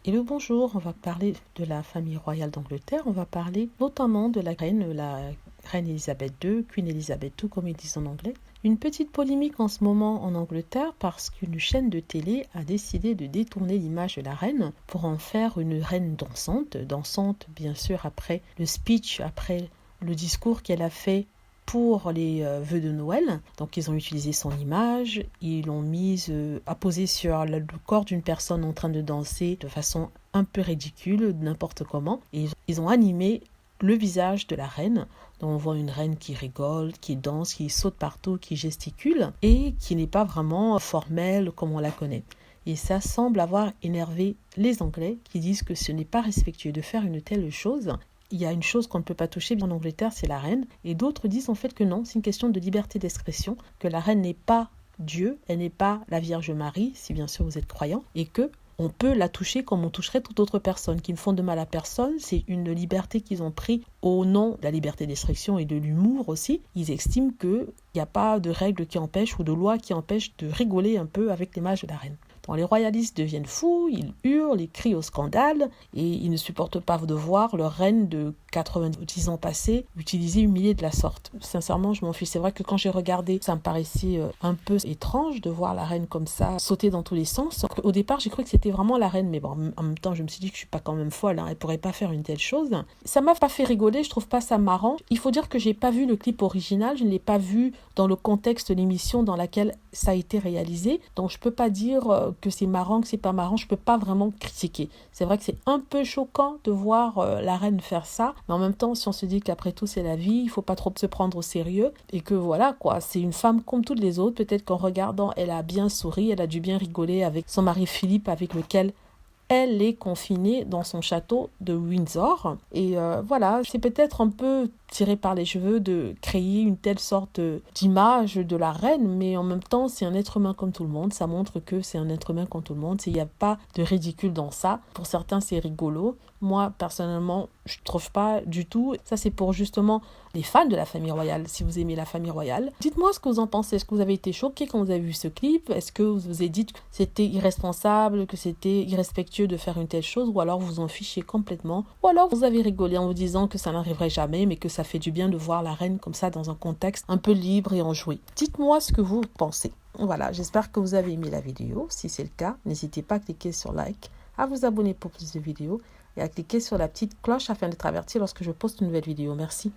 Hello, bonjour, on va parler de la famille royale d'Angleterre, on va parler notamment de la reine Elisabeth II, Queen Elizabeth II comme ils disent en anglais. Une petite polémique en ce moment en Angleterre parce qu'une chaîne de télé a décidé de détourner l'image de la reine pour en faire une reine dansante bien sûr après le speech, après le discours qu'elle a fait pour les vœux de Noël. Donc ils ont utilisé son image, ils l'ont mise à poser sur le corps d'une personne en train de danser de façon un peu ridicule, n'importe comment. Et ils ont animé le visage de la reine. Donc on voit une reine qui rigole, qui danse, qui saute partout, qui gesticule et qui n'est pas vraiment formelle comme on la connaît. Et ça semble avoir énervé les Anglais qui disent que ce n'est pas respectueux de faire une telle chose. Il y a une chose qu'on ne peut pas toucher en Angleterre, c'est la reine. Et d'autres disent en fait que non, c'est une question de liberté d'expression, que la reine n'est pas Dieu, elle n'est pas la Vierge Marie, si bien sûr vous êtes croyant, et que on peut la toucher comme on toucherait toute autre personne, qui ne font de mal à personne. C'est une liberté qu'ils ont pris au nom de la liberté d'expression et de l'humour aussi. Ils estiment qu'il n'y a pas de règles qui empêchent ou de loi qui empêchent de rigoler un peu avec l'image de la reine. Les royalistes deviennent fous, ils hurlent, ils crient au scandale et ils ne supportent pas de voir leur reine de 90 ans passés utilisée, humiliée de la sorte. Sincèrement, je m'en fiche. C'est vrai que quand j'ai regardé, ça me paraissait un peu étrange de voir la reine comme ça, sauter dans tous les sens. Au départ, j'ai cru que c'était vraiment la reine, mais bon, en même temps, je me suis dit que je suis pas quand même folle, elle pourrait pas faire une telle chose. Ça m'a pas fait rigoler, je trouve pas ça marrant. Il faut dire que j'ai pas vu le clip original, je ne l'ai pas vu dans le contexte de l'émission dans laquelle ça a été réalisé, donc je peux pas dire que c'est marrant, que c'est pas marrant, je peux pas vraiment critiquer. C'est vrai que c'est un peu choquant de voir la reine faire ça, mais en même temps, si on se dit qu'après tout c'est la vie, il faut pas trop se prendre au sérieux, et que voilà quoi, c'est une femme comme toutes les autres, peut-être qu'en regardant, elle a bien souri, elle a dû bien rigoler avec son mari Philippe, avec lequel elle est confinée dans son château de Windsor. Et voilà, c'est peut-être un peu tiré par les cheveux de créer une telle sorte d'image de la reine, mais en même temps, c'est un être humain comme tout le monde. Ça montre que c'est un être humain comme tout le monde. Il n'y a pas de ridicule dans ça. Pour certains, c'est rigolo. Moi, personnellement, je ne trouve pas du tout. Ça, c'est pour justement les fans de la famille royale. Si vous aimez la famille royale, dites-moi ce que vous en pensez. Est-ce que vous avez été choqué quand vous avez vu ce clip? Est-ce que vous vous êtes dit que c'était irresponsable, que c'était irrespectueux de faire une telle chose, ou alors vous en fichez complètement, ou alors vous avez rigolé en vous disant que ça n'arriverait jamais, mais que ça fait du bien de voir la reine comme ça dans un contexte un peu libre et enjoué. Dites-moi ce que vous pensez. Voilà, j'espère que vous avez aimé la vidéo. Si c'est le cas, n'hésitez pas à cliquer sur like, à vous abonner pour plus de vidéos et à cliquer sur la petite cloche afin d'être averti lorsque je poste une nouvelle vidéo. Merci.